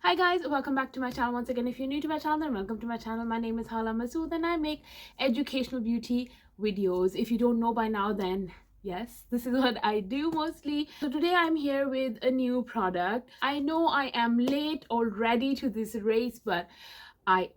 Hi guys, welcome back to my channel once again. If you're new to my channel, then welcome to my channel. My name is Hala and I make educational beauty videos. If you don't know by now, then yes, this is what I do mostly. So today I'm here with a new product. I know I am late already to this race, but I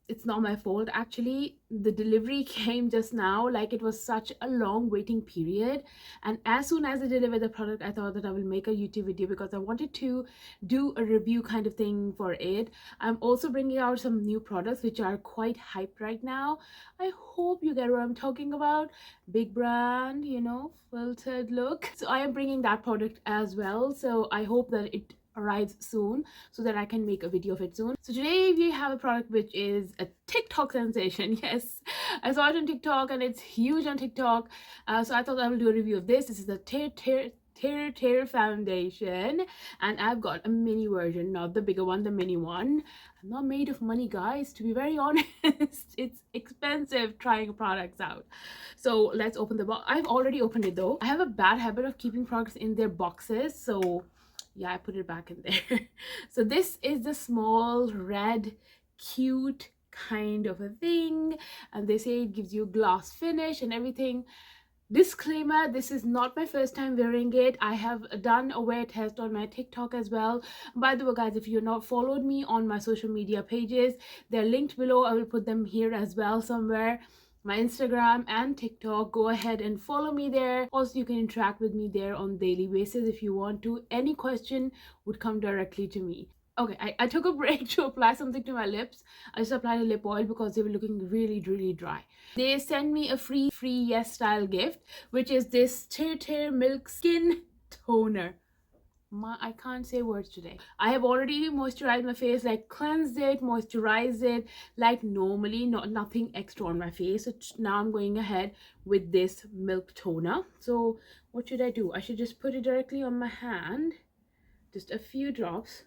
it's not my fault. Actually, the delivery came just now. Like, it was such a long waiting period, and as soon as I delivered the product, I thought that I will make a YouTube video because I wanted to do a review kind of thing for it. I'm also bringing out some new products which are quite hype right now. I hope you get what I'm talking about. Big brand, you know, filtered look. So I am bringing that product as well, so I hope that it arrives soon so that I can make a video of it soon. So today we have a product which is a TikTok sensation. Yes, I saw it on TikTok and it's huge on TikTok. So I thought I will do a review of this. This is the TirTir foundation, and I've got a mini version, not the bigger one, the mini one. I'm not made of money, guys, to be very honest. It's expensive trying products out. So let's open the box. I've already opened it though. I have a bad habit of keeping products in their boxes, so yeah, I put it back in there. So this is the small red cute kind of a thing, and they say it gives you glass finish and everything. Disclaimer, this is not my first time wearing it. I have done a wear test on my TikTok as well. By the way, guys, if you're not followed me on my social media pages, they're linked below. I will put them here as well somewhere. My Instagram and TikTok, go ahead and follow me there. Also, you can interact with me there on daily basis if you want to. Any question would come directly to me. Okay, I took a break to apply something to my lips. I just applied a lip oil because they were looking really dry. They sent me a free yes style gift, which is this TirTir milk skin toner. I can't say words today. I have already moisturized my face, like cleansed it, moisturized it like normally, nothing extra on my face. So now I'm going ahead with this milk toner. So what should I do? I should just put it directly on my hand, just a few drops.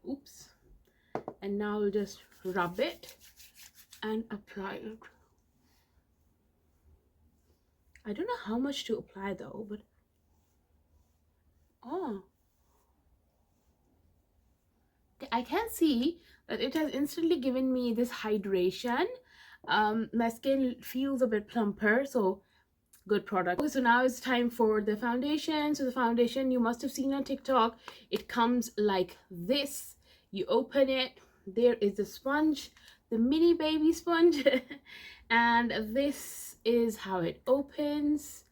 Oops. And now I'll just rub it and apply it. I don't know how much to apply though, but oh, I can see that it has instantly given me this hydration. My skin feels a bit plumper, so good product. Okay, so now it's time for the foundation. So the foundation, you must have seen on TikTok, it comes like this. You open it, there is the sponge, the mini baby sponge, and this is how it opens.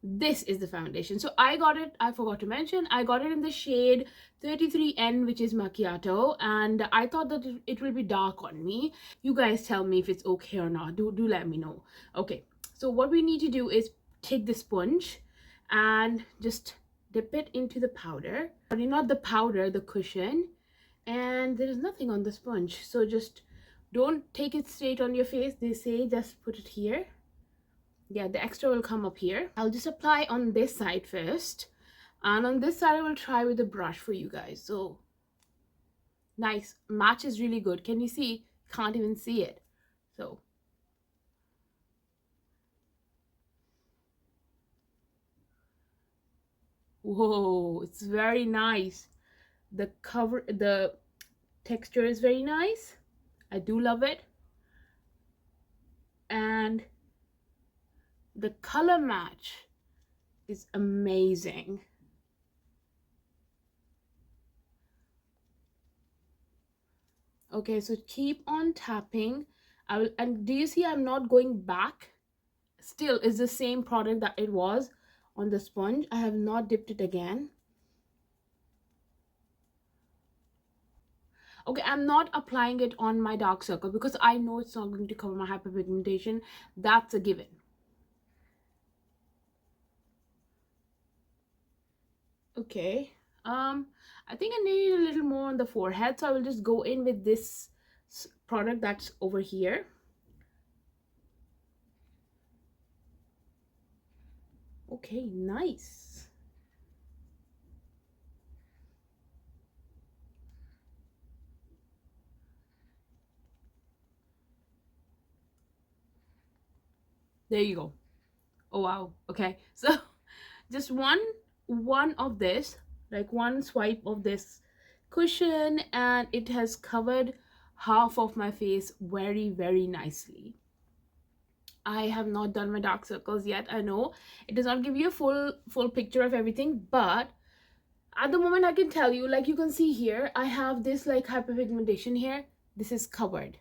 This is the foundation. So I got it, I forgot to mention, I got it in the shade 33N, which is macchiato, and I thought that it will be dark on me. You guys tell me if it's okay or not. Do let me know. Okay, so what we need to do is take the sponge and just dip it into the powder, but not the powder, the cushion, and there is nothing on the sponge. So just don't take it straight on your face. They say just put it here. Yeah, the extra will come up here. I'll just apply on this side first, and on this side I will try with a brush for you guys. So nice, match is really good. Can you see? Can't even see it. So whoa, it's very nice. The texture is very nice. I do love it, and the color match is amazing. Okay, so keep on tapping. I will, and do you see I'm not going back? Still is the same product that it was on the sponge. I have not dipped it again. Okay, I'm not applying it on my dark circle because I know it's not going to cover my hyperpigmentation. That's a given. Okay, I think I need a little more on the forehead, so I will just go in with this product that's over here. Okay, nice. There you go. Oh wow. Okay, so just one of this, like one swipe of this cushion, and it has covered half of my face very nicely. I have not done my dark circles yet. I know it does not give you a full picture of everything, but at the moment I can tell you, like you can see here, I have this like hyperpigmentation here. This is covered.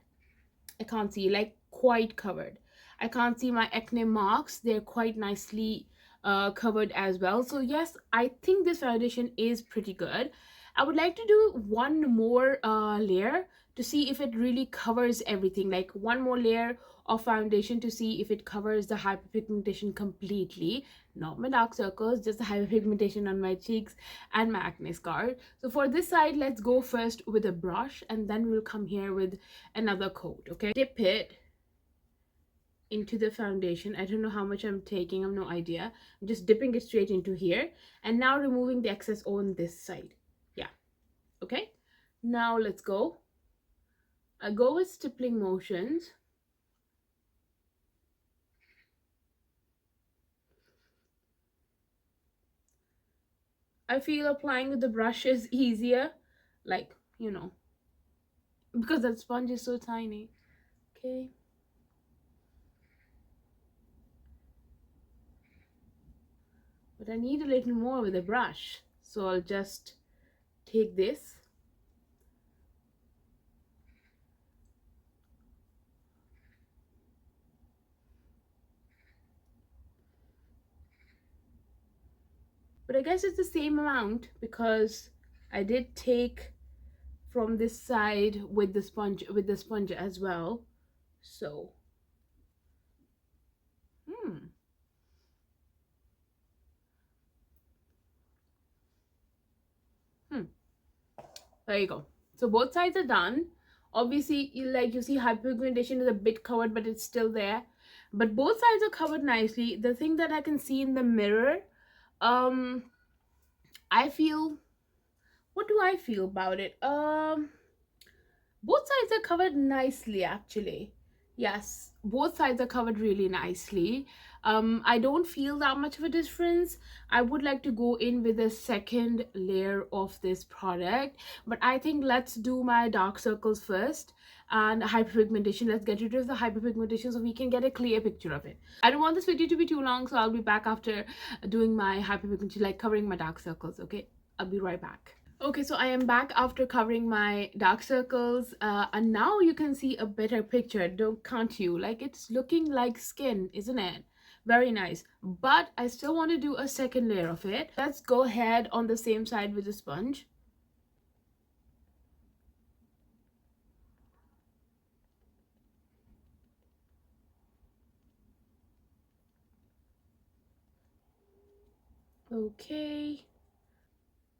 I can't see, like quite covered. I can't see my acne marks. They're quite nicely covered as well. So yes, I think this foundation is pretty good. I would like to do one more layer to see if it really covers everything, like one more layer of foundation to see if it covers the hyperpigmentation completely, not my dark circles, just the hyperpigmentation on my cheeks and my acne scar. So for this side, let's go first with a brush, and then we'll come here with another coat. Okay, dip it into the foundation. I don't know how much I'm taking, I have no idea. I'm just dipping it straight into here, and now removing the excess on this side. Yeah, okay, now let's go. I go with stippling motions. I feel applying with the brush is easier, like, you know, because that sponge is so tiny. Okay, but I need a little more with a brush, so I'll just take this. But I guess it's the same amount because I did take from this side with the sponge as well. So there you go. So both sides are done. Obviously, you see hyperpigmentation is a bit covered, but it's still there. But both sides are covered nicely. The thing that I can see in the mirror, I feel, what do I feel about it? Both sides are covered nicely, actually. Yes, both sides are covered really nicely. I don't feel that much of a difference. I would like to go in with a second layer of this product, but I think let's do my dark circles first and hyperpigmentation. Let's get rid of the hyperpigmentation so we can get a clear picture of it. I don't want this video to be too long, so I'll be back after doing my hyperpigmentation, like covering my dark circles. Okay, I'll be right back. Okay, so I am back after covering my dark circles, and now you can see a better picture, can't you? Like, it's looking like skin, isn't it? Very nice. But I still want to do a second layer of it. Let's go ahead on the same side with the sponge. Okay.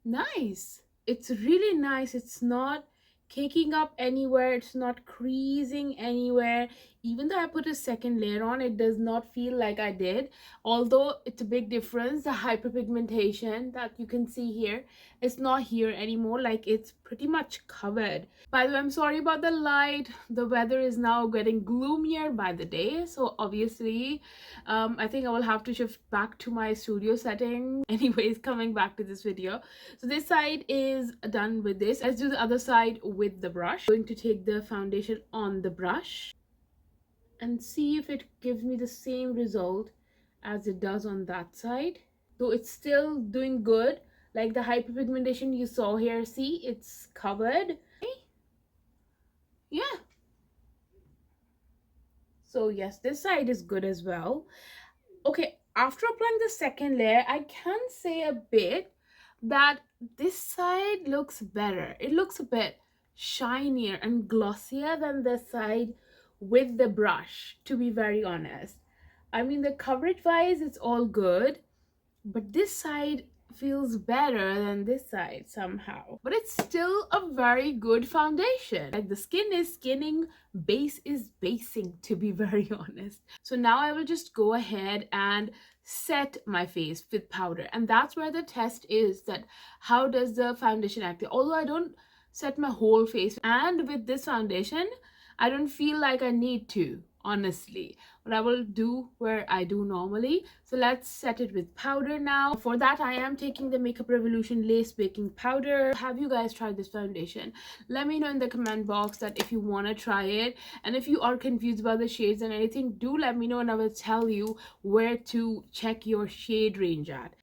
Nice. It's really nice. It's not caking up anywhere, it's not creasing anywhere. Even though I put a second layer on, it does not feel like I did, although it's a big difference. The hyperpigmentation that you can see here is not here anymore, like it's pretty much covered. By the way, I'm sorry about the light. The weather is now getting gloomier by the day, so obviously I think I will have to shift back to my studio setting. Anyways, coming back to this video, so this side is done with this. Let's do the other side with the brush. I'm going to take the foundation on the brush and see if it gives me the same result as it does on that side, though it's still doing good. Like the hyperpigmentation you saw here, see, it's covered. Yeah, so yes, this side is good as well. Okay, after applying the second layer, I can say a bit that this side looks better. It looks a bit shinier and glossier than the side with the brush, to be very honest. I mean, the coverage wise, it's all good, but this side feels better than this side somehow. But it's still a very good foundation. Like, the skin is skinning, base is basing, to be very honest. So now I will just go ahead and set my face with powder, and that's where the test is, that how does the foundation act. Although I don't set my whole face, and with this foundation I don't feel like I need to. honestly. But I will do where I do normally. So let's set it with powder now. For that, I am taking the Makeup Revolution Lace Baking Powder. Have you guys tried this foundation? Let me know in the comment box that if you want to try it, and if you are confused about the shades and anything, do let me know and I will tell you where to check your shade range at.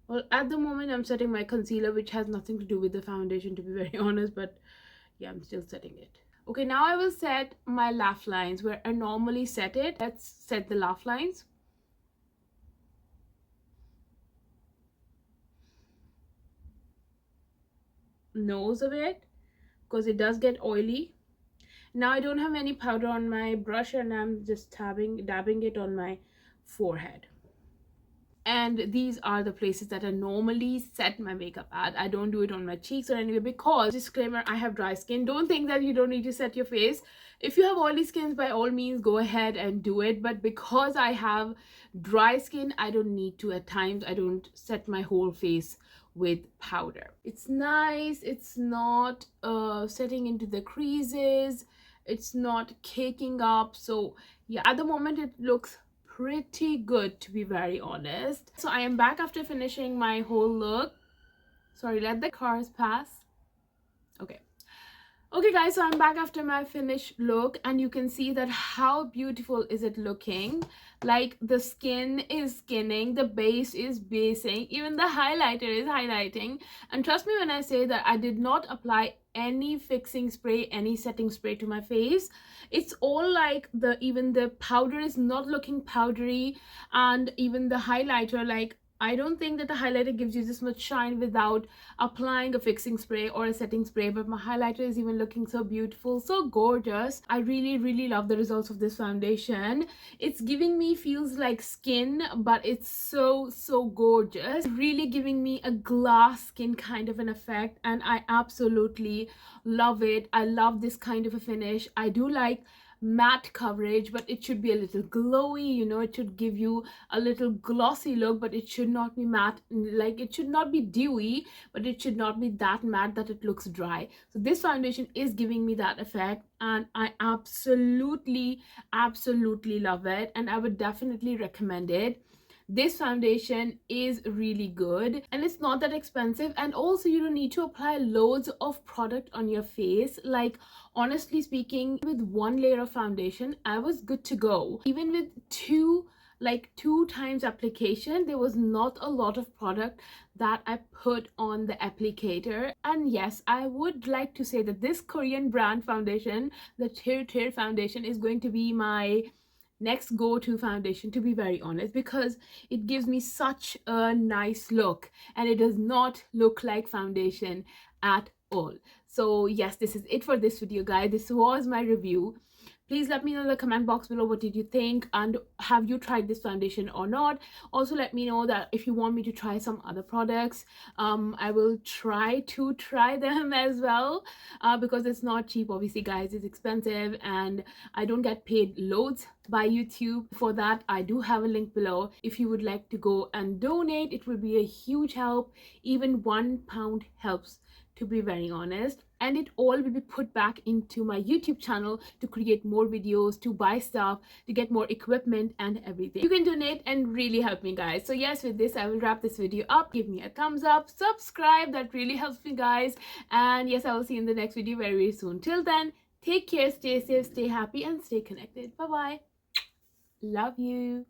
Well, at the moment I'm setting my concealer, which has nothing to do with the foundation, to be very honest, but yeah, I'm still setting it. Okay, now I will set my laugh lines where I normally set it. Let's set the laugh lines. Nose a bit, because it does get oily. Now I don't have any powder on my brush and I'm just dabbing it on my forehead. And these are the places that I normally set my makeup at. I don't do it on my cheeks or anywhere, because, disclaimer, I have dry skin. Don't think that you don't need to set your face. If you have oily skins, by all means go ahead and do it, but because I have dry skin, I don't need to. At times I don't set my whole face with powder. It's nice, it's not setting into the creases, it's not caking up. So yeah, at the moment it looks pretty good, to be very honest. So I am back after finishing my whole look. Sorry, let the cars pass. Okay guys, so I'm back after my finished look, and you can see that how beautiful is it looking. Like, the skin is skinning, the base is basing, even the highlighter is highlighting. And trust me when I say that I did not apply any fixing spray, any setting spray to my face. It's all like even the powder is not looking powdery, and even the highlighter, like, I don't think that the highlighter gives you this much shine without applying a fixing spray or a setting spray, but my highlighter is even looking so beautiful, so gorgeous. I really love the results of this foundation. It's giving me, feels like skin, but it's so gorgeous. Really giving me a glass skin kind of an effect, and I absolutely love it. I love this kind of a finish. I do like matte coverage, but it should be a little glowy, you know, it should give you a little glossy look, but it should not be matte. Like, it should not be dewy, but it should not be that matte that it looks dry. So this foundation is giving me that effect, and I absolutely love it, and I would definitely recommend it. This foundation is really good, and it's not that expensive, and also you don't need to apply loads of product on your face. Like, honestly speaking, with one layer of foundation I was good to go. Even with two times application, there was not a lot of product that I put on the applicator. And yes, I would like to say that this Korean brand foundation, the TirTir foundation, is going to be my next go-to foundation, to be very honest, because it gives me such a nice look and it does not look like foundation at all. So yes, this is it for this video, guys. This was my review. Please let me know in the comment box below, what did you think, and have you tried this foundation or not. Also, let me know that if you want me to try some other products, I will try them as well, because it's not cheap, obviously guys. It's expensive and I don't get paid loads by YouTube for that. I do have a link below. If you would like to go and donate, it will be a huge help. Even £1 helps, to be very honest, and it all will be put back into my YouTube channel to create more videos, to buy stuff, to get more equipment and everything. You can donate and really help me, guys. So yes, with this I will wrap this video up. Give me a thumbs up, subscribe, that really helps me, guys. And yes, I will see you in the next video very soon. Till then, take care, stay safe, stay happy, and stay connected. Bye bye. Love you.